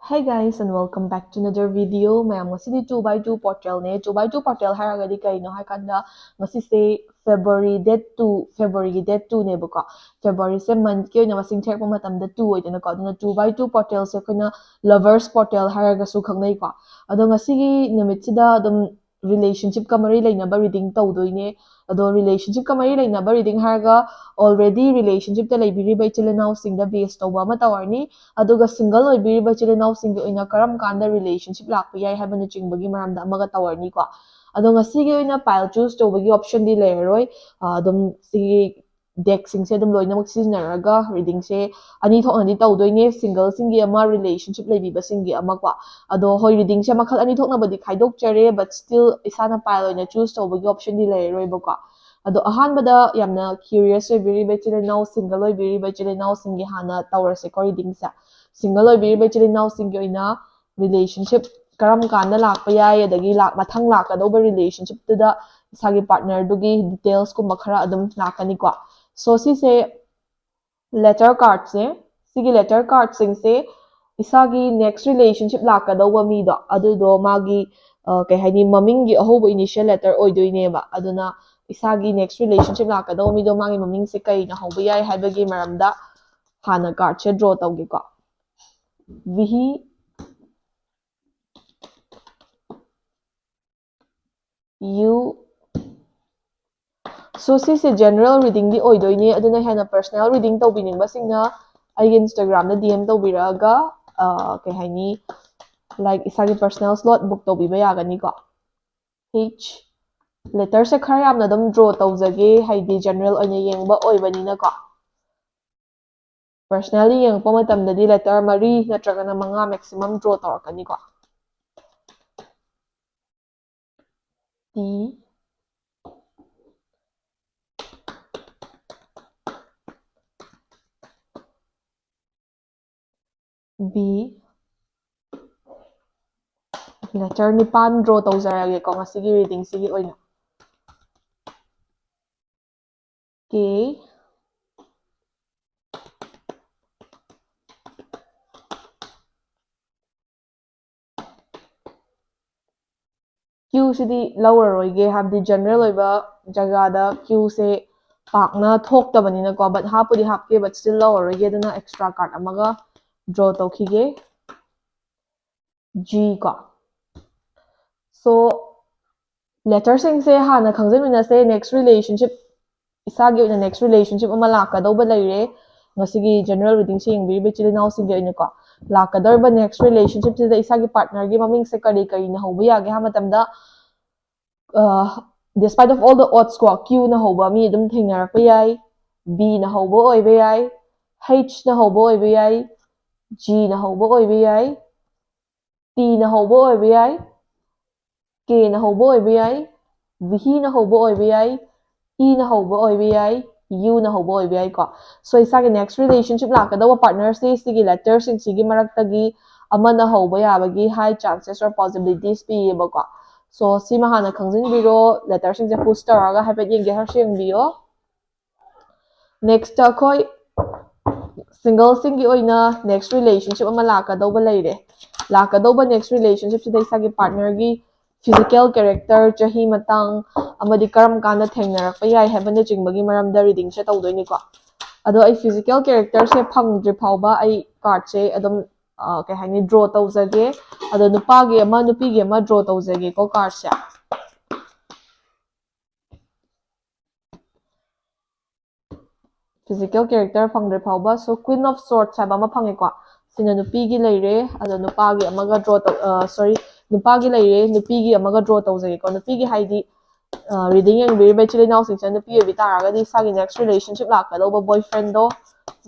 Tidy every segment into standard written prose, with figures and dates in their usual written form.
Hi guys and welcome back to another video. Mayam ngasidi 2x2 portal ne 2x2 portal haragadi kaino haikanda ngasi se February date 2 February date 2 ne buka February se month ke na masing thek matam da 2 oidena ko aduna 2x2 portal se koina lovers portal haraga su khangnai ko ado ngasi gi numit sida adum relationship ka mari laina ba reading tawdoine ado relationship ka mari laina ba reading haraga already relationship ta laibiri bai chilena sing da base tawba ma tawarni aduga single oibiriba chilinaw singi oina karam kanda relationship lakpa yai haibana chingbagi maramda amaga tawarni ko ado ngasigi oina pile choose tawbagi option di leroi adum sigi deck sing se dum loina mak sizinaraga reading se ani thokna di tawdoine single singi ama relationship leibiba singi ama ko ado hoi reading se makhal ani thokna badi khaidok chare but still isana pile oina choose tawbagi option di leroi ba ko ado ahanbada yamna curious oibiriba chilinaw single oibiriba chilinaw singi hana tawarse ko reading sa single oibiriba chilinaw singi oina relationship karam kanda lakpa yai adagi mathang lakadauba relationship tuda isagi partner dugi details kumba khara adum lakani ko so si se letter card se sigi letter card sing se isagi next relationship lakadauba mi do adudo magi kai haini maming gi ahobo initial letter oidoine ba aduna isagi next relationship lakadauba mi do magi maming se kai na hobo yai haibagi maramda hana card che draw tawgi ko vihi you so si se general reading di oidoine aduna hena personal reading tawbining basingna ai Instagram da DM tawbiraga kai haini like isagi personal slot book tawbiba yagani ko H letter se khara yamna dum draw tawjage haidi general oina yengba oibanina ko personally yengpa matamdadi letter mari natragana manga maximum draw tawrakani ko T B letter nipan draw tawjarage ko ngasigi reading sigi oina K Q sidi lauraroige habdi general oiba jagada Q se pakna thoktabanina ko but hapudi hapke but still lauraroige aduna extra card amaga draw tawkhige G ko so letter sing se hana khangjanmina se next relationship isagi oina next relationship ama lakadauba leire ngasigi general reading se yengbi chilinaw singi oina ko lakadauba next relationship sida isagi partner gi maming se kari kari na hoba yage ha matamda despite of all the odds ko Q na hoba mi adum thengnarapa yai B na hoba oiba yai H na hoba oiba yai G na hoba oiba yai T na hoba oiba yai K na hoba oiba yai V na hoba oiba yai E na hoba oiba yai U na hoba oiba yai ko so isagi next relationship lakadawa partner se sigi letter sing sigi maraktagi amana hoba yabagi high chances or possibilities piyeba ko so si mahana khangjanbiro letter sing se push tawraga haibet yengge har sengbiyo next khoi single singi oina next relationship ama lakadauba leire lakadauba next relationship sida isagi partner gi physical character chahi matang amadi karam kanda thengnarakpa yai haibana jingbagi maramda reading se tawdoini ko ado ai physical character se phangdri phauba ai card se adum kai hani draw tawjage ado nupagi ama nupigi ama draw tawjage ko card se physical character phangdri phauba so queen of swords haiba ama phange ko sina nupigi leire ado nupagi amaga draw sorry nupagi leire nupigi amaga draw tawjage ko nupigi haidi reading yengbi chilinaw singcha nupi obi taragadi sagi next relationship lakadauba boyfriend do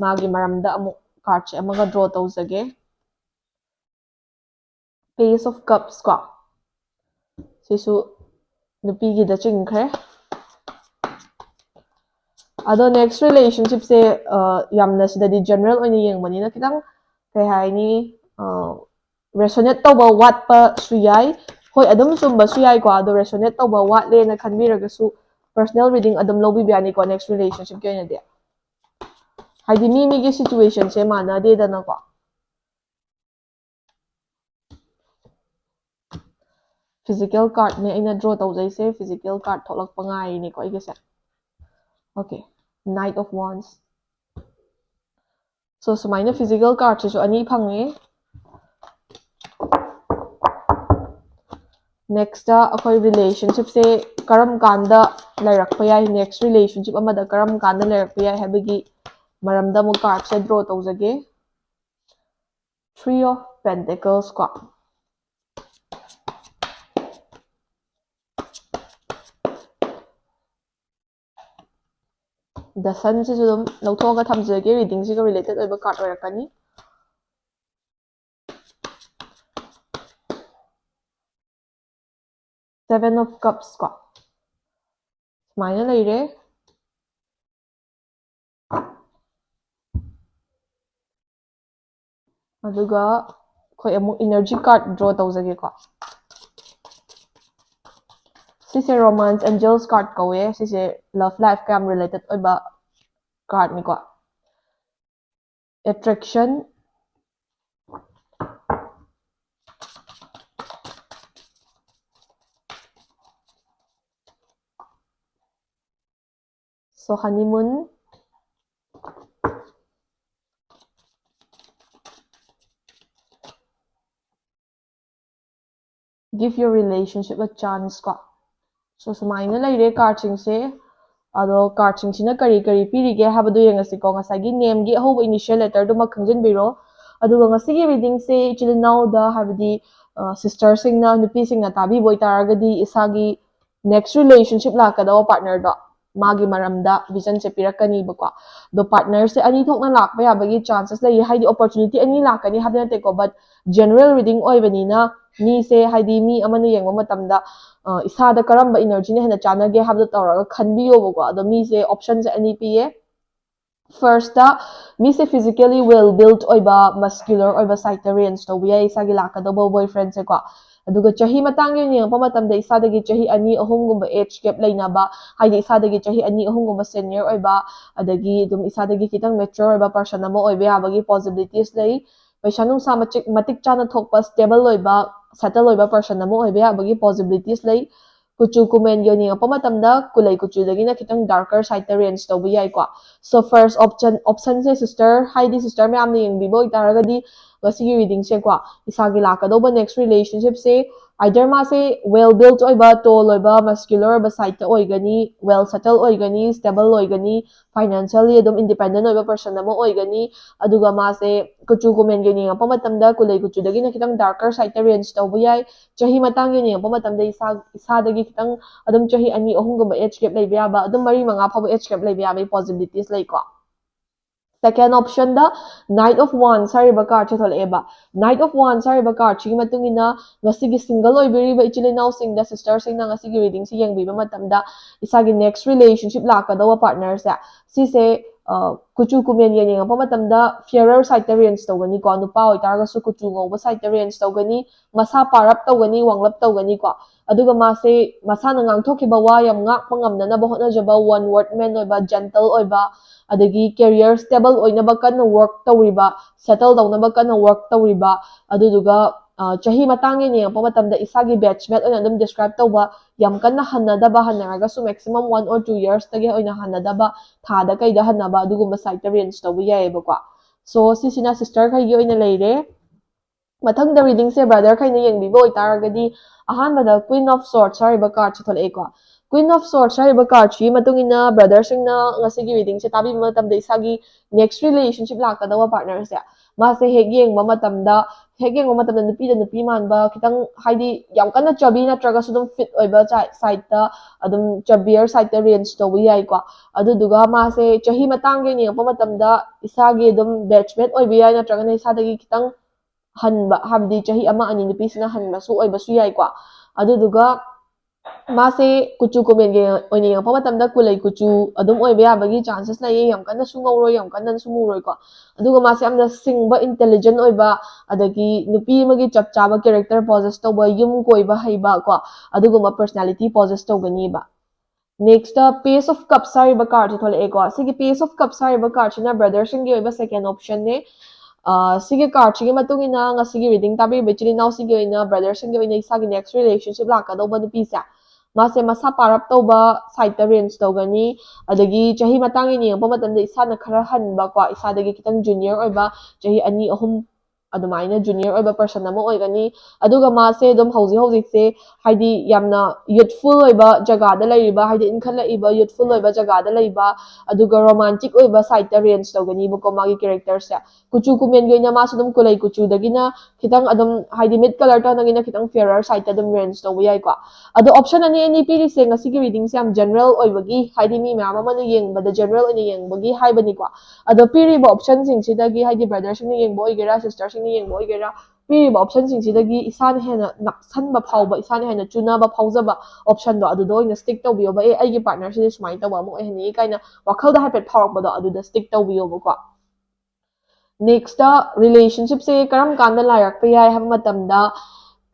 magi maramda amu card che amaga draw tawjage Page of Cups ko sisu nupigi da chingkhre ado next relationship se yamna sidadi general oina yengbanina kitang kai haini resonate tawba watpa suyai hoi adum chumba suyai ko ado resonate tawba watle na khanbiragasu personal reading adum lobi biani ko next relationship ke oina de haidi mi gi situation se mana de dana ko physical card ne aina draw tawjaise physical card tholakpa ngai ni ko igese okay Knight of Wands so sumaina physical card se so ani phange next akoi relationship se karam kanda lairakpa yai next relationship amada karam kanda lairakpa yai habagi maramda mu card se draw tawjage Three of Pentacles ko The Sun se dum lauthoga thamjage reading se related oiba card oirakani Seven of Cups ko sumaina leire aduga khoi amu energy card draw tawjage ko sise romance angels card kawe sise love life cam related oiba card ni ko attraction so honeymoon give your relationship a chance ko so sumaina leire card sing se ado card sing sina kari pirige habadu yengasi ko ngasagi name gi hobo initial letter duma khangjin biro aduga ngasigi reading se chilnau da habdi sister sing na nupi sing na tabi boy taragadi isagi next relationship la kada partner do magi maramda vision se pirakani bako do partner se ani thokna lakpa ya bagi chances lai haidi opportunity ani lakani habna te ko but general reading oi bani na ni se haidi mi amana yengwa matamda isada karamba energy ne hena chanage habda tawraga khanbiyo bako ado mi se option se ani piye first mi se physically well built oiba muscular oiba side range to biya isagi lakada boyfriend se ko aduga chahi matang yun yung pamatamda isadagi chahi ani ahum gumba age gap laina ba haidi isadagi chahi ani ahum gumba senior oiba adagi dum isadagi kitang mature oiba person amo oiba habagi possibilities lai paisa nung sa matik chana thokpa stable oiba settle oiba person amo oiba habagi possibilities lai kuchu kumen yun yung pamatamda kulay kuchu dagi na kitang darker side range to biya ko so first option se sister haidi sister me amna yung bibo itaragadi ngasigi reading se ko isagi lakadoba next relationship se either ma se well built oiba tall oiba muscular oiba side ta oigani well settled oigani stable oigani financially adum independent oiba person amo oigani aduga ma se kuchu kumen gani nga pamatamda kulay kuchu dagi na kitang darker side ta range tawba yai chahi matang gani nga pamatamda isa dagi kitang adum chahi ani ahum gumba age gap laiba yaba adum mari manga phabu age gap laiba yaba possibilities lai ko second option da Knight of Wands hariba card chatholeba Knight of Wands hariba card chi matungina ngasigi single oibiriba ichilinau sing da sister sing na ngasigi reading si yengbiba matamda isagi next relationship lakadawa partner sa si se kuchu kumen yani nga pamatamda fairer side ta range tawgani ko nupa oitarga su kuchu ngoba side ta range tawgani masa parap tawgani wanglap tawgani ko aduga mase masana ngangthokiba wa yam ngak pangamna ba hotna jaba one word man oiba gentle oiba adagi career stable oinaba kanna work tawriba settle dawnaba kanna work tawriba aduduga chahi matangi ni pa matamda isagi batchmate oina dum describe tawba yam kanna hanadaba hanaraga su maximum 1 or 2 years tagi oina hanadaba thada kaida hanaba adugumba side range tawba yaiba ko so sisina sister kai gi oina leire mathangda reading se brother kai na yengbibo itaragadi ahanbada Queen of Swords hariba card chitholei ko Queen of Swords hariba card chi matungina brother singna ngasigi reading se tabi matamda isagi next relationship lakadawa partner se ma se heg yengba matamda nupi manba kitang haidi yam kana chubby natraga sudum fit oiba side ta adum chubbier side ta range to wi ai ko aduduga ma se chahi matangge ni pa matamda isagi dum batchmate oiba yai natraga na isadagi kitang hanba habdi chahi ama ani nupi sina hanba su oiba su yai ko aduduga mase kuchu komen ge oini yang pamatamda kulai kuchu adum oiba yabagi chances lai yam kana sungawroi yam kana sumuroi ko aduga mase amna singba intelligent oiba adagi nupi magi chapchaba character possess toba yum koiba haiba ko aduga ma personality possess togani ba next Page of Cups hariba card thole ko sigi Page of Cups hariba card china brother singi oiba second option ne ꯁꯤꯒꯤ ꯀꯥꯔꯗꯁꯤꯒꯤ ꯃꯇꯨꯡ ꯏꯟꯅ ꯉꯁꯤꯒꯤ reading ꯇꯥꯕꯤꯔꯤꯕ ꯏꯆꯤꯜ ꯏꯅꯥꯎꯁꯤꯡꯒꯤ ꯑꯣꯏꯅ ꯕ꯭ꯔꯗꯔꯁꯤꯡꯒꯤ ꯑꯣꯏꯅ ꯏꯁꯥꯒꯤ next relationship ꯂꯥꯛꯀꯗꯧꯕ ꯅꯨꯄꯤꯁꯦ ꯃꯥꯁꯦ ꯃꯁꯥ ꯄꯥꯔꯞ ꯇꯧꯕ ꯁꯥꯏꯠꯇ ꯔꯦꯟꯖ ꯇꯧꯒꯅꯤ ꯑꯗꯒꯤ ꯆꯍꯤ ꯃꯇꯥꯡ ꯌꯦꯡꯉꯛꯄ ꯃꯇꯝꯗ ꯏꯁꯥꯅ ꯈꯔ ꯍꯟꯕꯀꯣ ꯏꯁꯥꯗꯒꯤ ꯈꯤꯇꯪ ꯖꯨꯅꯤꯌꯔ ꯑꯣꯏꯕ ꯆꯍꯤ 2-3 ꯑꯗꯨꯃꯥꯏꯅ ꯖꯨꯅꯤꯌꯔ ꯑꯣꯏꯕ ꯄꯔꯁꯟ ꯑꯃ ꯑꯣꯏꯒꯅꯤ ꯑꯗꯨꯒ ꯃꯥꯁꯦ ꯑꯗꯨꯝ ꯍꯧꯖꯤꯛꯁꯦ ꯍꯥꯏꯗꯤ ꯌꯥꯝꯅ ꯌꯨꯠꯐꯨꯜ ꯑꯣꯏꯕ ꯖꯒꯥꯗ ꯂꯩꯔꯤꯕ ꯍꯥꯏꯗꯤ ꯏꯟꯈꯠꯂꯛꯏꯕ ꯌꯨꯠꯐꯨꯜ ꯑꯣꯏꯕ ꯖꯒꯥꯗ ꯂꯩꯕ ꯑꯗꯨꯒ ꯔꯣꯃꯥꯟꯇꯤꯛ ꯑꯣꯏꯕ ꯁꯥꯏꯠꯇ ꯔꯦꯟꯖ ꯇꯧꯒꯅꯤꯕꯀꯣ ꯃꯥꯒꯤ ꯀꯦꯔꯦꯛꯇꯔꯁꯦ ꯀꯨꯆꯨ ꯀꯨꯃꯦꯟꯒꯤ ꯑꯣꯏꯅ ꯃꯥꯁꯨ ꯑꯗꯨꯝ ꯀꯨꯂꯩ ꯀꯨꯆꯨꯗꯒꯤꯅ ꯈꯤꯇꯪ ꯑꯗꯨꯝ ꯍꯥꯏꯗꯤ ꯃꯤꯠ ꯀꯂꯔ ꯇꯧꯅꯒꯤꯅ ꯈꯤꯇꯪ ꯐꯤꯌꯔꯔ ꯁꯥꯏꯠꯇ ꯑꯗꯨꯝ ꯔꯦꯟꯖ ꯇꯧꯕ ꯌꯥꯏꯀꯣ ꯑꯗꯣ ꯑꯣꯞꯁꯟ ꯑꯅꯤ ꯄꯤꯔꯤꯁꯦ ꯉꯁꯤꯒꯤ ꯔꯤꯗꯤꯡꯁꯦ ꯌꯥꯝ ꯖꯦꯅꯔꯦꯜ ꯑꯣꯏꯕꯒꯤ ꯍꯥꯏꯗꯤ ꯃꯤ ꯃꯌꯥꯝ ꯑꯃꯅ ꯌꯦꯡꯕꯗ ꯖꯦꯅꯔꯦꯜ ꯑꯣꯏꯅ ꯌꯦꯡꯕꯒꯤ ꯍꯥꯏꯕꯅꯤꯀꯣ ꯑꯗꯣ ꯄꯤꯔꯤꯕ ꯑꯣꯞꯁꯟꯁꯤꯡꯁꯤꯗꯒꯤ ꯍꯥꯏꯗꯤ ꯕ꯭ꯔꯗꯔꯁꯤꯡꯅ ꯌꯦꯡꯕ ꯑꯣꯏꯒꯦꯔꯥ ꯁꯤꯁꯇꯔꯁꯤꯡꯅ ꯌꯦꯡꯕ ꯑꯣꯏꯒꯦꯔꯥ ꯄꯤꯔꯤꯕ ꯑꯣꯞꯁꯟꯁꯤꯡꯁꯤꯗꯒꯤ ꯏꯁꯥꯅ ꯍꯦꯟꯅ ꯅꯛꯁꯟꯕ ꯐꯥꯎꯕ ꯏꯁꯥꯅ ꯍꯦꯟꯅ ꯆꯨꯅꯕ ꯐꯥꯎꯖꯕ ꯑꯣꯞꯁꯟꯗꯣ ꯑꯗꯨꯗ ꯑꯣꯏꯅ ꯁ꯭ꯇꯤꯛ ꯇꯧꯕꯤꯌꯣꯕ ꯑꯩꯒꯤ ꯄꯥꯔꯠꯅꯔꯁꯤꯗꯤ ꯁꯨꯃꯥꯏꯅ ꯇꯧꯕ ꯑꯃ ꯑꯣꯏꯍꯟꯅꯤꯡꯉꯤ ꯀꯥꯏꯅ ꯋꯥꯈꯜꯗ ꯍꯥꯏꯐꯦꯠ ꯐꯥꯎꯔꯛꯄꯗꯣ ꯑꯗꯨꯗ ꯁ꯭ꯇꯤꯛ ꯇꯧꯕꯤꯌꯣꯕꯀꯣ ꯅꯦꯛꯁꯇ ꯔꯤꯂꯦꯁꯟꯁꯤꯞꯁꯦ ꯀꯔꯝ ꯀꯥꯟꯗ ꯂꯥꯏꯔꯛꯄ ꯌꯥꯏ ꯍꯥꯏꯕ ꯃꯇꯝꯗ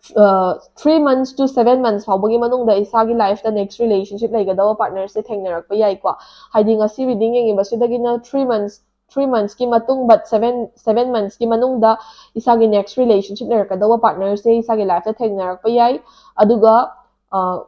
3 months to 7 months ꯐꯥꯎꯕꯒꯤ ꯃꯅꯨꯡꯗ ꯏꯁꯥꯒꯤ ꯂꯥꯏꯐꯇ ネꯛꯁ ꯔꯤꯂꯦꯁꯟꯁꯤꯞ ꯂꯩꯒꯗꯕ ꯄꯥꯔꯠꯅꯔꯁꯦ ꯊꯦꯡꯅꯔꯛꯄ ꯌꯥꯏꯀꯣ ꯍꯥꯏꯗꯤ ꯉꯁꯤ ꯔꯤꯗꯤꯡ ꯌꯦꯡꯉꯤꯕꯁꯤꯗꯒꯤꯅ 3 monthsꯀꯤ ꯃꯇꯨꯡ but 7 monthsꯀꯤ ꯃꯅꯨꯡꯗ ꯏꯁꯥꯒꯤ ネꯛꯁ ꯔꯤꯂꯦꯁꯟꯁꯤꯞ ꯂꯩꯔꯛꯀꯗꯕ ꯄꯥꯔꯠꯅꯔꯁꯦ ꯏꯁꯥꯒꯤ ꯂꯥꯏꯐꯇ ꯊꯦꯡꯅꯔꯛꯄ ꯌꯥꯏ ꯑꯗꯨꯒ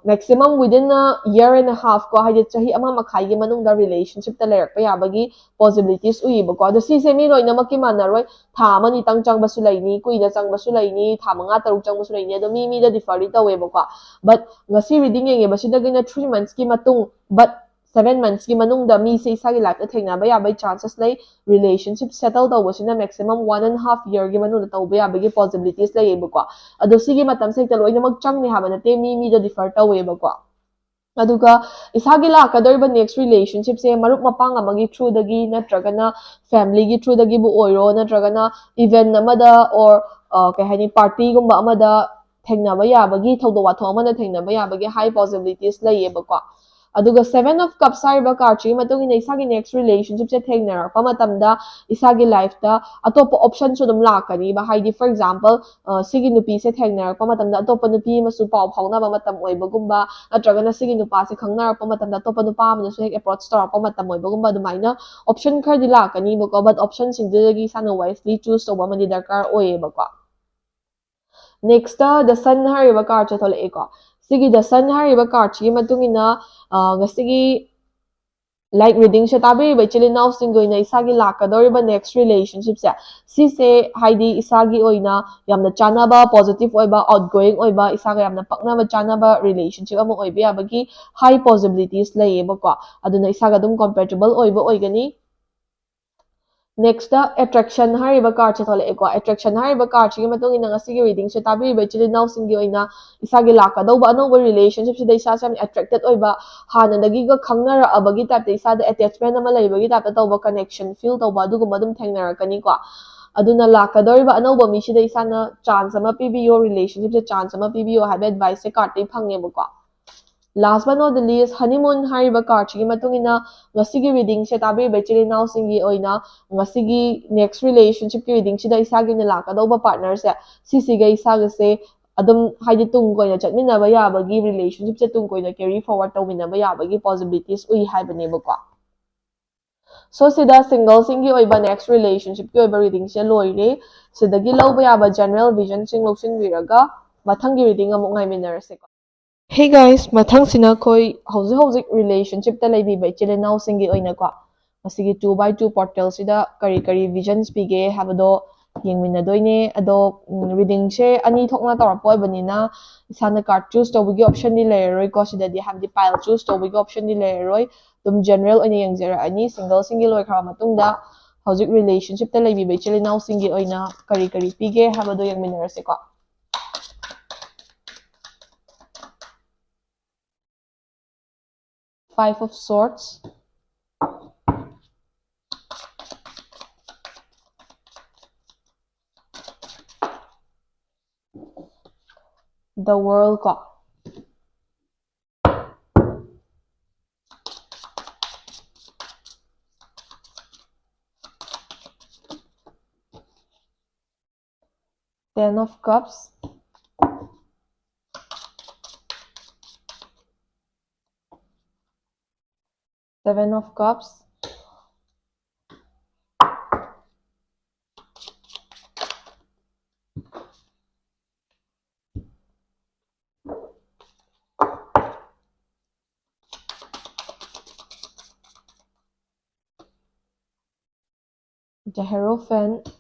maximum within year and a half ꯀꯣ ꯍꯥꯏꯗꯤ ꯆꯍꯤ 1.5ꯒꯤ ꯃꯅꯨꯡꯗ ꯔꯤꯂꯦꯁꯟꯁꯤꯞꯇ ꯂꯩꯔꯛꯄ ꯌꯥꯕꯒꯤ ꯄꯣꯁꯤꯕꯤꯂꯤꯇꯤꯁ ꯎꯏꯌꯦꯕꯀꯣ ꯑꯗꯣ ꯁꯤꯁꯦ ꯃꯤ ꯂꯣꯏꯅꯃꯛꯀꯤ ꯃꯥꯟꯅꯔꯣꯏ ꯊꯥ 1-2ꯇꯪ ꯆꯪꯕꯁꯨ ꯂꯩꯅꯤ ꯀꯨꯏꯅ ꯆꯪꯕꯁꯨ ꯂꯩꯅꯤ ꯊꯥ 5-6 ꯆꯪꯕꯁꯨ ꯂꯩꯅꯤ ꯑꯗꯣ ꯃꯤꯗ ꯗꯤꯐꯔꯗꯤ ꯇꯧꯋꯦꯕꯀꯣ ꯕꯠ ꯉꯁꯤ ꯔꯤꯗꯤꯡ ꯌꯦꯡꯉꯤꯕꯁꯤꯗꯒꯤꯅ 3 monthsꯀꯤ ꯃꯇꯨꯡ ꯕꯠ 7 monthsꯀꯤ ꯃꯅꯨꯡꯗ ꯃꯤꯁꯦ ꯏꯁꯥꯒꯤ ꯂꯥꯏꯐꯇ ꯊꯦꯡꯅꯕ ꯌꯥꯕꯒꯤ ꯆꯥꯟꯁꯦꯁ ꯂꯩ ꯔꯤꯂꯦꯁꯟꯁꯤꯞ ꯁꯦꯇꯜ ꯇꯧꯕꯁꯤꯅ ꯃꯦꯛꯁꯤꯃꯝ 1.5 yearꯒꯤ ꯃꯅꯨꯡꯗ ꯇꯧꯕ ꯌꯥꯕꯒꯤ ꯄꯣꯁꯤꯕꯤꯂꯤꯇꯤꯁ ꯂꯩꯌꯦꯕꯀꯣ ꯑꯗꯣ ꯁꯤꯒꯤ ꯃꯇꯝꯁꯦ ꯍꯦꯛꯇ ꯂꯣꯏꯅꯃꯛ ꯆꯪꯅꯤ ꯍꯥꯏꯕ ꯅꯠꯇꯦ ꯃꯤꯗ ꯗꯤꯐꯔ ꯇꯧꯋꯦꯕꯀꯣ ꯑꯗꯨꯒ ꯏꯁꯥꯒꯤ ꯂꯥꯛꯀꯗꯧꯔꯤꯕ ꯅꯦꯛꯁ ꯔꯤꯂꯦꯁꯟꯁꯤꯞꯁꯦ ꯃꯔꯨꯞ ꯃꯄꯥꯡ ꯑꯃꯒꯤ ꯊ꯭ꯔꯨꯗꯒꯤ ꯅꯠꯇ꯭ꯔꯒꯅ ꯐꯦꯃꯤꯂꯤꯒꯤ ꯊ꯭ꯔꯨꯗꯒꯤꯕꯨ ꯑꯣꯏꯔꯣ ꯅꯠꯇ꯭ꯔꯒꯅ ꯏꯚꯦꯟ ꯑꯃꯗ ꯑꯣꯔ ꯀꯩ ꯍꯥꯏꯅꯤ ꯄꯥꯔꯇꯤꯒꯨꯝꯕ ꯑꯃꯗ ꯊꯦꯡꯅꯕ ꯌꯥꯕꯒꯤ ꯊꯧꯗꯣꯛ ꯋꯥꯊꯣꯛ ꯑꯃꯗ ꯊꯦꯡꯅꯕ ꯌꯥꯕꯒꯤ ꯍꯥꯏ ꯄꯣꯁꯤꯕꯤꯂꯤꯇꯤꯁ ꯂꯩꯌꯦꯕꯀꯣ ꯑꯗꯨꯒ 7 of cups ꯍꯥꯏꯔꯤꯕ ꯀꯥꯔꯗꯁꯤꯒꯤ ꯃꯇꯨꯡ ꯏꯟꯅ ꯏꯁꯥꯒꯤ ꯅꯦꯛꯁ ꯔꯤꯂꯦꯁꯟꯁꯤꯞꯁꯦ ꯊꯦꯡꯅꯔꯛꯄ ꯃꯇꯝꯗ ꯏꯁꯥꯒꯤ ꯂꯥꯏꯐꯇ ꯑꯇꯣꯞꯄ ꯑꯣꯞꯁꯟꯁꯨ ꯑꯗꯨꯝ ꯂꯥꯛꯀꯅꯤꯕ ꯍꯥꯏꯗꯤ ꯐꯣꯔ ꯑꯦꯛꯖꯥꯝꯄꯜ ꯁꯤꯒꯤ ꯅꯨꯄꯤꯁꯦ ꯊꯦꯡꯅꯔꯛꯄ ꯃꯇꯝꯗ ꯑꯇꯣꯞꯄ ꯅꯨꯄꯤ ꯑꯃꯁꯨ ꯄꯥꯎ ꯐꯥꯎꯅꯕ ꯃꯇꯝ ꯑꯣꯏꯕꯒꯨꯝꯕ ꯅꯠꯇ꯭ꯔꯒꯅ ꯁꯤꯒꯤ ꯅꯨꯄꯥꯁꯦ ꯈꯪꯅꯔꯛꯄ ꯃꯇꯝꯗ ꯑꯇꯣꯞꯄ ꯅꯨꯄꯥ ꯑꯃꯅꯁꯨ ꯍꯦꯛ ꯑꯦꯄ꯭ꯔꯣꯆ ꯇꯧꯔꯛꯄ ꯃꯇꯝ ꯑꯣꯏꯕꯒꯨꯝꯕ ꯑꯗꯨꯃꯥꯏꯅ ꯑꯣꯞꯁꯟ ꯈꯔꯗꯤ ꯂꯥꯛꯀꯅꯤꯕꯀꯣ ꯕꯠ ꯑꯣꯞꯁꯟꯁꯤꯡꯗꯨꯗꯒꯤ ꯏꯁꯥꯅ ꯋꯥꯏꯁꯂꯤ ꯆꯨꯁ ꯇꯧꯕ ꯑꯃꯗꯤ ꯗꯔꯀꯥꯔ ꯑꯣꯏꯌꯦꯕꯀꯣ ꯅꯦꯛꯁꯇ ꯗ ꯁꯟ ꯍꯥꯏꯔꯤꯕ ꯀꯥꯔꯗꯁꯦ ꯊꯣꯛꯂꯛꯑꯦꯀꯣ ꯁꯤꯒꯤ ꯗ ꯁꯟ ꯍꯥꯏꯔꯤꯕ ꯀꯥꯔꯗꯁꯤꯒꯤ ꯃꯇꯨꯡ ꯏꯟꯅ ꯉꯁꯤꯒꯤ ꯂꯥꯏꯛ ꯔꯤꯗꯤꯡꯁꯦ ꯇꯥꯕꯤꯔꯤꯕ ꯏꯆꯤꯜ ꯏꯅꯥꯎꯁꯤꯡꯒꯤ ꯑꯣꯏꯅ ꯏꯁꯥꯒꯤ ꯂꯥꯛꯀꯗꯧꯔꯤꯕ ꯅꯦꯛꯁ ꯔꯤꯂꯦꯁꯟꯁꯤꯞꯁꯦ ꯁꯤꯁꯦ ꯍꯥꯏꯗꯤ ꯏꯁꯥꯒꯤ ꯑꯣꯏꯅ ꯌꯥꯝꯅ ꯆꯥꯟꯅꯕ ꯄꯣꯖꯤꯇꯤቭ ꯑꯣꯏꯕ ꯑꯥꯎꯠꯒꯣꯌꯤꯡ ꯑꯣꯏꯕ ꯏꯁꯥꯒ ꯌꯥꯝꯅ ꯄꯛꯅꯕ ꯆꯥꯟꯅꯕ ꯔꯤꯂꯦꯁꯟꯁꯤꯞ ꯑꯃ ꯑꯣꯏꯕ ꯌꯥꯕꯒꯤ ꯍꯥꯏ ꯄꯣꯁꯤꯕꯤꯂꯤꯇꯤꯁ ꯂꯩꯌꯦꯕꯀꯣ ꯑꯗꯨꯅ ꯏꯁꯥꯒ ꯑꯗꯨꯝ ꯀꯝꯄꯦꯇꯤꯕꯜ ꯑꯣꯏꯕ ꯑꯣꯏꯒꯅꯤ ꯅꯦꯛꯁꯇ ꯑꯦꯇ꯭ꯔꯦꯛꯁꯟ ꯍꯥꯏꯔꯤꯕ ꯀꯥꯔꯗꯁꯦ ꯊꯣꯛꯂꯛꯑꯦꯀꯣ ꯑꯦꯇ꯭ꯔꯦꯛꯁꯟ ꯍꯥꯏꯔꯤꯕ ꯀꯥꯔꯗꯁꯤꯒꯤ ꯃꯇꯨꯡ ꯏꯟꯅ ꯉꯁꯤꯒꯤ ꯔꯤꯗꯤꯡꯁꯦ ꯇꯥꯕꯤꯔꯤꯕ ꯏꯆꯤꯜ ꯏꯅꯥꯎꯁꯤꯡꯒꯤ ꯑꯣꯏꯅ ꯏꯁꯥꯒꯤ ꯂꯥꯛꯀꯗꯧꯕ ꯑꯅꯧꯕ ꯔꯤꯂꯦꯁꯟꯁꯤꯞꯁꯤꯗ ꯏꯁꯥꯁꯦ ꯌꯥꯝ ꯑꯦꯇ꯭ꯔꯦꯛꯇꯦꯠ ꯑꯣꯏꯕ ꯍꯥꯟꯅꯗꯒꯤꯒ ꯈꯪꯅꯔꯛꯑꯕꯒꯤ ꯇꯥꯏꯞꯇ ꯏꯁꯥꯗ ꯑꯦꯇꯦꯆꯃꯦꯟ ꯑꯃ ꯂꯩꯕꯒꯤ ꯇꯥꯏꯞꯇ ꯇꯧꯕ ꯀꯅꯦꯛꯁꯟ ꯐꯤꯜ ꯇꯧꯕ ꯑꯗꯨꯒꯨꯝꯕ ꯑꯗꯨꯝ ꯊꯦꯡꯅꯔꯛꯀꯅꯤꯀꯣ ꯑꯗꯨꯅ ꯂꯥꯛꯀꯗꯧꯔꯤꯕ ꯑꯅꯧꯕ ꯃꯤꯁꯤꯗ ꯏꯁꯥꯅ ꯆꯥꯟꯁ ꯑꯃ ꯄꯤꯕꯤꯌꯣ ꯔꯤꯂꯦꯁꯟꯁꯤꯞꯁꯦ ꯆꯥꯟꯁ ꯑꯃ ꯄꯤꯕꯤꯌꯣ ꯍꯥꯏꯕ ꯑꯦꯗꯚꯥꯏꯁꯁꯦ ꯀꯥꯔꯗꯇꯒꯤ ꯐꯪꯉꯦꯕꯀꯣ ꯂꯥꯁ ꯕꯠ ꯅꯣꯠ ꯗ ꯂꯤꯁ ꯍꯅꯤꯃꯨꯟ ꯍꯥꯏꯔꯤꯕ ꯀꯥꯔꯗꯁꯤꯒꯤ ꯃꯇꯨꯡ ꯏꯟꯅ ꯉꯁꯤꯒꯤ ꯔꯤꯗꯤꯡꯁꯦ ꯇꯥꯕꯤꯔꯤꯕ ꯏꯆꯤꯜ ꯏꯅꯥꯎꯁꯤꯡꯒꯤ ꯑꯣꯏꯅ ꯉꯁꯤꯒꯤ ꯅꯦꯛꯁ ꯔꯤꯂꯦꯁꯟꯁꯤꯞꯀꯤ ꯔꯤꯗꯤꯡꯁꯤꯗ ꯏꯁꯥꯒꯤ ꯑꯣꯏꯅ ꯂꯥꯛꯀꯗꯧꯕ ꯄꯥꯔꯠꯅꯔꯁꯦ ꯁꯤꯁꯤꯒ ꯏꯁꯥꯒꯁꯦ ꯑꯗꯨꯝ ꯍꯥꯏꯗꯤ ꯇꯨꯡ ꯀꯣꯏꯅ ꯆꯠꯃꯤꯟꯅꯕ ꯌꯥꯕꯒꯤ ꯔꯤꯂꯦꯁꯟꯁꯤꯞꯁꯦ ꯇꯨꯡ ꯀꯣꯏꯅ ꯀꯦꯔꯤ ꯐꯣꯔꯋꯥꯔꯗ ꯇꯧꯃꯤꯟꯅꯕ ꯌꯥꯕꯒꯤ ꯄꯣꯁꯤꯕꯤꯂꯤꯇꯤꯁ ꯎꯏ ꯍꯥꯏꯕꯅꯦꯕꯀꯣ ꯁꯣ ꯁꯤꯗ ꯁꯤꯡꯒꯜꯁꯤꯡꯒꯤ ꯑꯣꯏꯕ ꯅꯦꯛꯁ ꯔꯤꯂꯦꯁꯟꯁꯤꯞꯀꯤ ꯑꯣꯏꯕ ꯔꯤꯗꯤꯡꯁꯦ ꯂꯣꯏꯔꯦ ꯁꯤꯗꯒꯤ ꯂꯧꯕ ꯌꯥꯕ ꯖꯦꯅꯔꯦꯜ ꯚꯤꯖꯟꯁꯤꯡ ꯂꯧꯁꯤꯟꯕꯤꯔꯒ ꯃꯊꯪꯒꯤ ꯔꯤꯗꯤꯡ ꯑꯃꯨꯛ ꯉꯥꯏꯃꯤꯟꯅꯔꯁꯦꯀꯣ ꯍꯦ ꯒꯥꯏꯁ ꯃꯊꯪꯁꯤꯅ ꯑꯩꯈꯣꯏ ꯍꯧꯖꯤꯛ ꯔꯤꯂꯦꯁꯟꯁꯤꯞꯇ ꯂꯩꯕꯤꯕ ꯏꯆꯤꯜ ꯏꯅꯥꯎꯁꯤꯡꯒꯤ ꯑꯣꯏꯅꯀꯣ ꯃꯁꯤꯒꯤ 2x2 ꯄꯣꯔꯇꯦꯜꯁꯤꯗ ꯀꯔꯤ ꯚꯤꯖꯟꯁ ꯄꯤꯒꯦ ꯍꯥꯏꯕꯗꯣ ꯌꯦꯡꯃꯤꯟꯅꯗꯣꯏꯅꯦ ꯑꯗꯣ ꯔꯤꯗꯤꯡꯁꯦ ꯑꯅꯤ ꯊꯣꯛꯅ ꯇꯧꯔꯛꯄ ꯑꯣꯏꯕꯅꯤꯅ ꯏꯁꯥꯅ ꯀꯥꯔꯗ ꯆꯨꯁ ꯇꯧꯕꯒꯤ ꯑꯣꯞꯁꯟꯗꯤ ꯂꯩꯔꯔꯣꯏꯀꯣ ꯁꯤꯗꯗꯤ ꯍꯥꯏꯕꯗꯤ ꯄꯥꯏꯜ ꯆꯨꯁ ꯇꯧꯕꯒꯤ ꯑꯣꯞꯁꯟꯗꯤ ꯂꯩꯔꯔꯣꯏ ꯑꯗꯨꯝ ꯖꯦꯅꯔꯦꯜ ꯑꯣꯏꯅ ꯌꯦꯡꯖꯔꯛꯑꯅꯤ ꯁꯤꯡꯒꯜꯁꯤꯡꯒꯤ ꯂꯣꯏꯈ꯭ꯔꯕ ꯃꯇꯨꯡꯗ ꯍꯧꯖꯤꯛ ꯔꯤꯂꯦꯁꯟꯁꯤꯞꯇ ꯂꯩꯕꯤꯕ ꯏꯆꯤꯜ ꯏꯅꯥꯎꯁꯤꯡꯒꯤ ꯑꯣꯏꯅ ꯀꯔꯤ ꯄꯤꯒꯦ ꯍꯥꯏꯕꯗꯣ ꯌꯦꯡꯃꯤꯟꯅꯔꯁꯦꯀꯣ Five of Swords, the World ko, Ten of Cups, Seven of Cups, the Hierophant,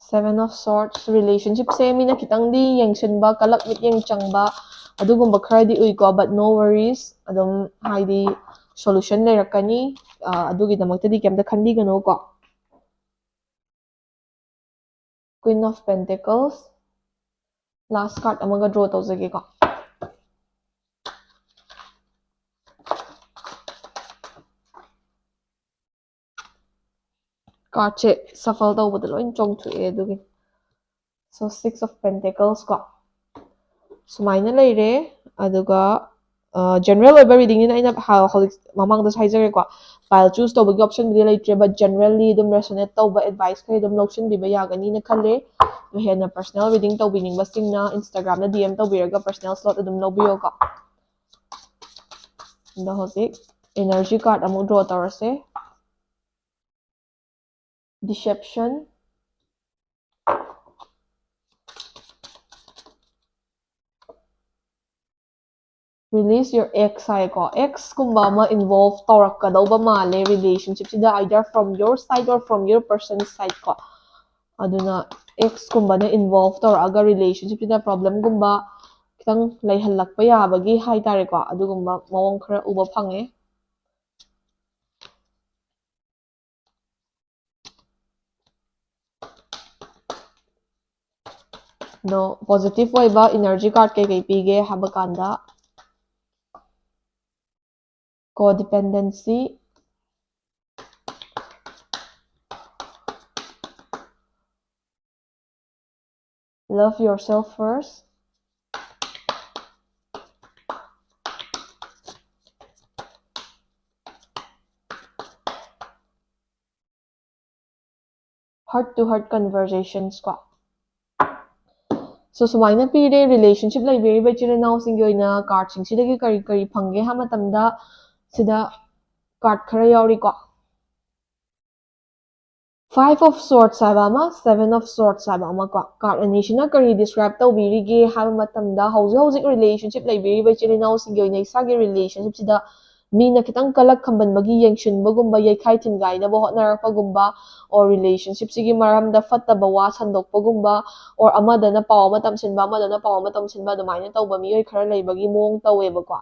Seven of Swords. Relationship se mina kitang di yengsinba kalak mit yeng changba adugumba kharadi uiko, but no worries, adum haidi solution leirakani, adugi damakta kemta khanbigano ko. Queen of Pentacles. Last card amaga draw tawjage ko. Card che shuffle tawbada loin chongthu'e adugi. So 6 of Pentacles ko. Sumaina leire aduga general over reading in aina mamang das haizare ko. File choose tawbagi option bidi leitre, but generally dum resonate tawba advice kay dum lotion biba yagani na khalle. Hena personal reading tawbining basingna Instagram na DM tawbiraga personal slot adum lawbiyo ko. Nda hozik energy card amu draw tawrase. Deception, release your ex hay ko. Ex kumba ma involve tawrakadawba male relationship sida either from your side or from your person's side ko. Aduna ex kumba na involve tawraga relationship sida problem kumba kitang layhalakpa yabagi haitare ko. Adugumba mawong khara uba phange. No positive oiba energy card kay pige habakanda. Codependency, love yourself first, heart-to-heart conversations ko. So sumaina pire relationship library ba chira now singyo ina card sing sida gi kari phange ha matamda sida card khara yauri ko. 5 of Swords haiba ama, 7 of Swords haiba ama ko. Card ani sina kari describe tawbiri gi ha matamda hauzik relationship library ba chira now singyo ina isagi relationship sida mina kitang kalak khambanbagi yengshinbagumba yaikhai thingaina bo hotnarakpagumba or relationship sigi maramda fattaba wa sandokpagumba or amadana paw ama tamsinba amadana paw ama tamsinba adumaina tawba miyoi khara leibagi mawong taweba ko.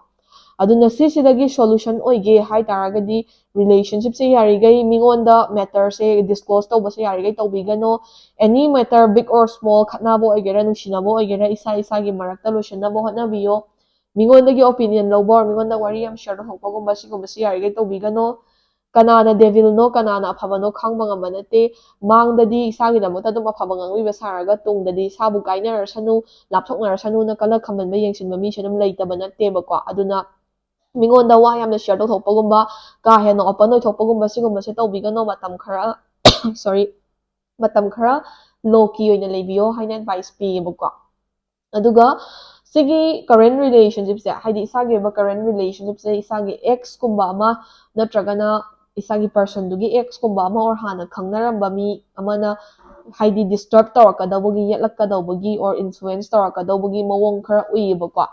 Aduna sisidagi solution oige hai taragadi relationship se yarigai mingonda matter se disclose tawba se yarigai tawbigano. Any matter big or small khatnabo oigera nungsinabo oigera isa isagi marakta loisannabo hotnabiyo. Mingondagi opinion lawba or mingonda wari yam share thokpagumba sigumba se yarigai tawbigano. Kanana devil no kanana afaba no khangba ngamba nate. Mangdadi isagidamota dum afaba ngangbiba saraga tungdadi sabu kainarasanu lapthoknarasanu na kala khambanba yengsinba mi sedum leitaba natteba ko. Aduna mingonda wa yamna share thokpagumba ka hena open thokpagumba sigumba se tawbigano matam khara sorry matam khara loki oina leibiyo haina advice piyeba ko. Aduga sigi current relationship se haidi isagi ba current relationship se isagi ex kumba ama natragana isagi person dugi ex kumba ama or hana khangnaramba mi amana haidi disturb tawrakadawbagi yetlakadawbagi or influence tawrakadawbagi mawong khara uyeba ko.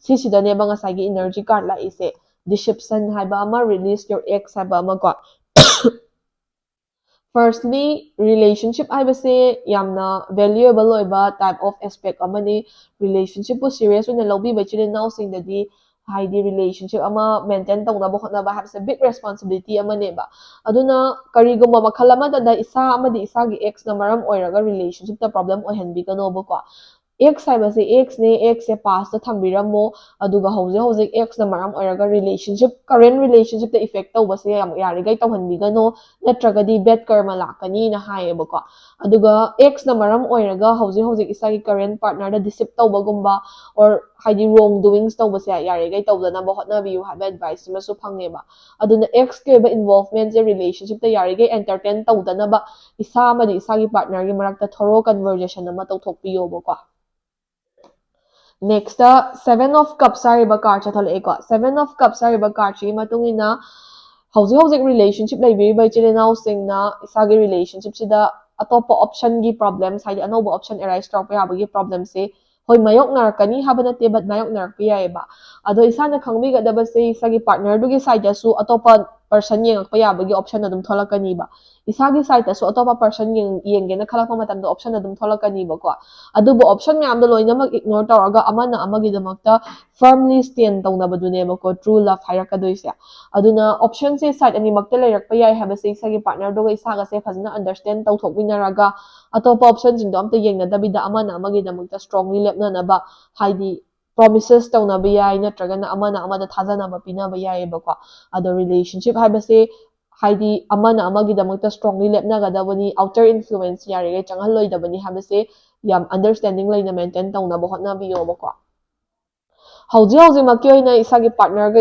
Sisidane ba ngasagi energy card la ise deception haiba ama, release your ex haiba ama ko. Firstly, relationship haibase yamna valuable oiba type of aspect amani. Relationship bu serious oina lawbiba chilinaw singdadi haidi relationship ama maintain tawnaba hotnaba habse big responsibility amaneba. Aduna karigumba makhal amadada isa amadi isagi ex na maram oiraga relationship ta problem oihanbiganoba ko. Ex haibase ex ne ex se past ta thambiramo aduga hauzik ex na maram oiraga relationship current relationship ta effect tawba se yam yarigai tawhanbigano natragadi bad karma lakani na haiyeba ko. Aduga ex na maram oiraga hauzik isagi current partner da deceive tawbagumba or haidi wrong doings tawba se yarigai tawdanaba hotnabiyu haiba advice masu phangeba. Aduna ex ke ba involvement se relationship ta yarigai entertain tawdanaba isa amadi isagi partner gi marakta thorough conversation ama tawthokpiyoba ko. Next, 7 of Cups hariba card chatholai ko. 7 of Cups hariba card chi matungina hauzik relationship laibiriba chilinaw singna isagi relationship sida atopa option gi problems haidi anoba option arise tawpa yabagi problem se hoi mayoknarakani haba nate but mayoknarakpa yaeba ado isana khangbigadabase isagi partner dugi side su atopa person yengakpa yabagi option adum tholakani ba isagi side su atopa person yengena khalakpa matamda option adum tholakani ba ko adubu option myam do loinamak ignore tawraga amana amagidamakta firmly stand tawnabadune ba ko true love hairakadoise aduna option se side ani makta lerakpa yai habase isagi partner do isaga se fazna understand tawthokminaraga atopa option jingdo amta yengnadabida amana amagidamakta strongly lepnanaba haidi promises tawnaba yai natragana amana amada thajanaba pinaba yaibako ado relationship habase haidi amana amagidamakta strongly lepnagadabani outer influence yarige changalloidabani habase yam understanding laina maintain tawnaba hotnabiyobako hꯧꯖꯤꯛ ꯍꯧꯖꯤꯛꯃꯛꯀꯤ ꯑꯣꯏꯅ ꯏꯁꯥꯒꯤ ꯄꯥꯔꯠꯅꯔꯒ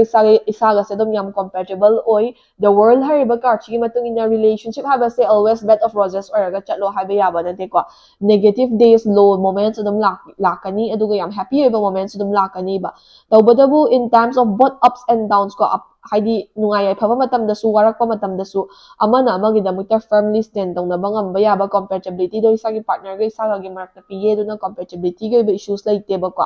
ꯏꯁꯥꯒꯁꯦ ꯑꯗꯨꯝ ꯌꯥꯝ compatible ꯑꯣꯏ ꯗ world ꯍꯥꯏꯔꯤꯕ ꯀꯥꯔꯠꯁꯤꯒꯤ ꯃꯇꯨꯡ ꯏꯟꯅ relationship ꯍꯥꯏꯕꯁꯦ always bed of Rojesh ꯑꯣꯏꯔꯒ ꯆꯠꯂꯣ ꯍꯥꯏꯕ ꯌꯥꯕ ꯅꯠꯇꯦꯀꯣ ꯅꯦꯒꯦꯇꯤꯚ ꯗꯦꯖ ꯂꯣ ꯃꯣꯃꯦꯟꯠꯁ ꯑꯗꯨꯝ ꯂꯥꯛꯀꯅꯤ ꯑꯗꯨꯒ ꯌꯥꯝ ꯍꯦꯄꯤ ꯑꯣꯏꯕ ꯃꯣꯃꯦꯟꯠꯁ ꯑꯗꯨꯝ ꯂꯥꯛꯀꯅꯤꯕ ꯇꯧꯕꯇꯕꯨ in times of both ups and downs ꯀꯣ ꯍꯥꯏꯗꯤ ꯅꯨꯡꯉꯥꯏ ꯌꯥꯏꯐꯕ ꯃꯇꯝꯗꯁꯨ ꯋꯥꯔꯛꯄ ꯃꯇꯝꯗꯁꯨ ꯑꯃꯅ ꯑꯃꯒꯤꯗꯃꯛꯇ ꯐꯔꯝꯂꯤ ꯁ꯭ꯇꯦꯟ ꯇꯧꯅꯕ ꯉꯝꯕ ꯌꯥꯕ ꯀꯝꯄꯦꯇꯤꯕꯤꯂꯤꯇꯤꯗꯣ ꯏꯁꯥꯒꯤ ꯄꯥꯔꯠꯅꯔꯒ ꯏꯁꯥꯒꯒꯤ ꯃꯔꯛꯇ ꯄꯤꯌꯦ ꯑꯗꯨꯅ ꯀꯝꯄꯦꯇꯤꯕꯤꯂꯤꯇꯤꯒꯤ ꯑꯣꯏꯕ ꯏꯁꯨꯁ ꯂꯩꯇꯦꯕꯀꯣ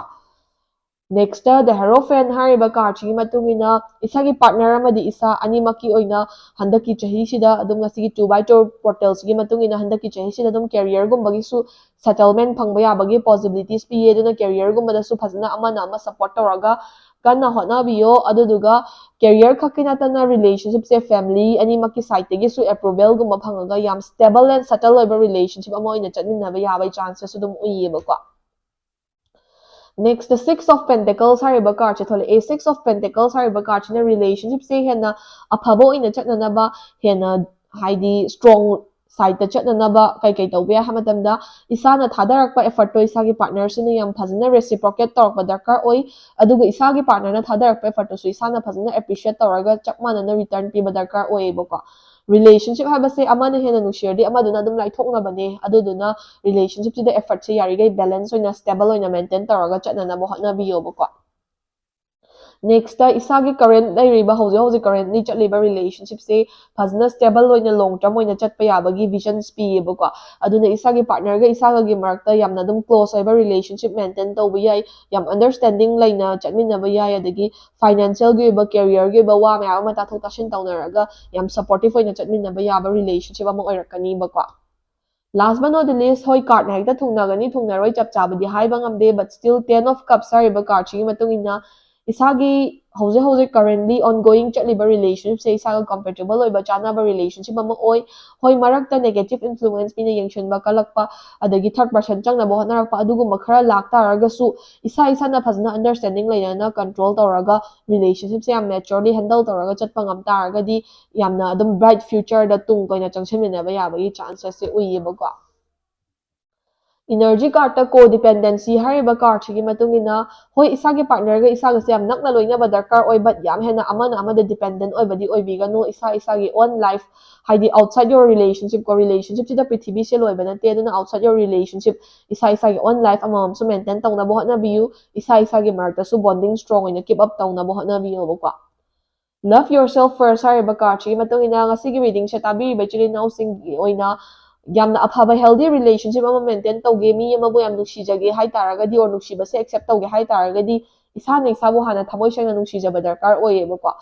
ꯅꯦꯛꯁꯇ ꯗ ꯍꯦꯔꯣ ꯐꯦꯟ ꯍꯥꯏꯔꯤꯕ ꯀꯥꯔꯠꯁꯤꯒꯤ ꯃꯇꯨꯡ ꯏꯟꯅ ꯏꯁꯥꯒꯤ ꯄꯥꯔꯠꯅꯔ ꯑꯃꯗꯤ ꯏꯁꯥ ꯑꯅꯤꯃꯛꯀꯤ ꯑꯣꯏꯅ ꯍꯟꯗꯛꯀꯤ ꯆꯍꯤꯁꯤꯗ ꯑꯗꯨꯝ ꯉꯁꯤꯒꯤ 2x2 ꯄꯣꯔꯇꯦꯜꯁꯤꯒꯤ ꯃꯇꯨꯡ ꯏꯟꯅ ꯍꯟꯗꯛꯀꯤ ꯆꯍꯤꯁꯤꯗ ꯑꯗꯨꯝ ꯀꯦꯔꯤꯌꯔꯒꯨꯝꯕꯒꯤꯁꯨ ꯁꯦꯇꯜꯃꯦꯟ ꯐꯪꯕ ꯌꯥꯕꯒꯤ ꯄꯣꯁꯤꯕꯤꯂꯤꯇꯤꯁ ꯄꯤꯌꯦ ꯑꯗꯨꯅ ꯀꯦꯔꯤꯌꯔꯒꯨꯝꯕꯗꯁꯨ ꯐꯖꯅ ꯑꯃꯅ ꯑꯃ ꯁꯞꯄꯣꯔꯠ ꯇꯧꯔꯒ ꯀꯟꯅ ꯍꯣꯠꯅꯕꯤꯌꯣ ꯑꯗꯨꯗꯨꯒ ꯀꯦꯔꯤꯌꯔ ꯈꯛꯀꯤ ꯅꯠꯇꯅ ꯔꯤꯂꯦꯁꯟꯁꯤꯞꯁꯦ ꯐꯦꯃꯤꯂꯤ ꯑꯅꯤꯃꯛꯀꯤ ꯁꯥꯏꯗꯇꯒꯤꯁꯨ ꯑꯦꯄ꯭ꯔꯨꯚꯦꯜꯒꯨꯝꯕ ꯐꯪꯉꯒ ꯌꯥꯝ ꯁ꯭ꯇꯦꯕꯜ ꯑꯦꯟ ꯁꯦꯇꯜ ꯑꯣꯏꯕ ꯔꯤꯂꯦꯁꯟꯁꯤꯞ ꯑꯃ ꯑꯣꯏꯅ ꯆꯠꯃꯤꯟꯅꯕ ꯌꯥꯕꯒꯤ ꯆꯥꯟꯁꯦꯁ ꯑꯗꯨꯝ ꯎꯏꯌꯦꯕꯀꯣ Next, the Six of Pentacles hariba card a Six of Pentacles hariba card in a relationship say henna afaba oina chatnanaba henna haidi strong side ta chatnanaba kai tawbe ha matamda isana thadarakpa effort to isagi partner sina yam phajana reciprocate tawrakpa darkar oi aduga isagi partner na thadarakpa effort to isana phajana appreciate tawraga chapmana na return piba darkar oi boko relationship habase amana hena nushirdi amaduna adum laithoknabane aduduna relationship sida effort se yarigai balance oina stable oina maintain tawraga chatnanaba hotnabiyobako next isagi current lairiba hauji currently chatliba relationship se fazna stable oina long term oina chatpa yabagi visions piyebako aduna isagi partner ga isaga gi marakta yamna dum close oiba relationship maintain tawba yai yam understanding laina chatminaba yai adagi financial gi ba career gi ba wa ma ma ta thok tashin tawnaraga yam supportive oina chatminaba yaba relationship ama oirakani bako last but not the least hoi card na hekta thungnagani thungnaroi chap chabadi haiba ngamde but still 10 of cups hariba card chi matung ina isagi hauji currently ongoing chatliba relationship se isaga compatible oiba chanaba relationship ama oi hoi marakta negative influence pina yengshenba kalakpa adagi third person changnaba hotnarakpa aduguma khara laktaraga isa na phajna understanding laina control tawraga relationship se yam maturely handle tawraga chatpa ngam taragadi yamna adum bright future da tung koina changseminaba yabagi chances se uyebako energy card ta codependency hariba card chi matungina hoi isagi partner ga isaga se yam nakna loinaba darkar oi but yam hena amana amada dependent oi badi oi bigano isagi own life haidi outside your relationship sida prithvi se loiba nate aduna outside your relationship isagi own life amam su maintain tawna bo hotna biu isagi marta su bonding strong oina keep up tawna bo hotna biu bako love yourself first hariba card chi matungina ngasigi reading se tabi ba chili now sing oina yamna afaba healthy relationship ama maintain tawge mi amabu yam nuksijage hai taragadi or nuksibase accept tawge hai taragadi isana isabu hana thamoi sengna nuksijaba darkar oyebako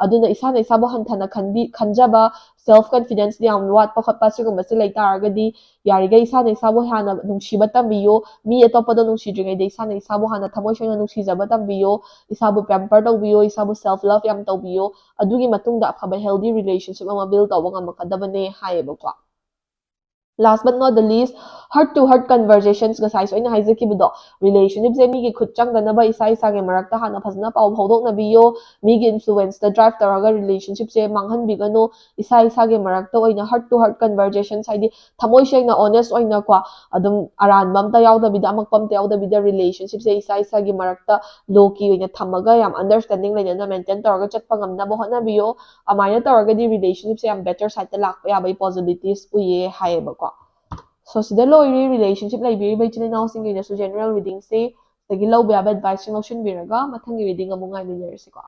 aduna isana isabu hanthana khanjaba self confidence yam watpa khotpa sigumba se lai taragadi yariga isana isabu hana nuksiba tambiyo mi atopada nuksidringai de isana isabu hana thamoi sengna nuksijaba tambiyo isabu pamper tawbiyo isabu self love yam tawbiyo adugi matungda afaba healthy relationship ama build tawba ngamakadabane hayebako last but not the least heart to heart conversations ga sai soina haijakibudo relationship se mi gi khut changdanaba isa ge marakta hana phajna pau bhodoknabiyo mi gi influence the drive taraga relationship se manghan bigano isa ge marakta oina heart to heart conversations haidi thamoi sengna honest oina kwa adum aranbam ta yaudabida amakpam ta yaudabida relationship se isa ge marakta loki oina thamaga yam understanding laina maintain taraga chatpa ngamna bo hotnabiyo amaina taragadi relationship se am better side ta lakpa ya bai possibilities uye haibako so sida loiri relationship laibiri bai chine now singi na general reading se tagi lau ba advice sing option biraga mathangi reading amungai ni ko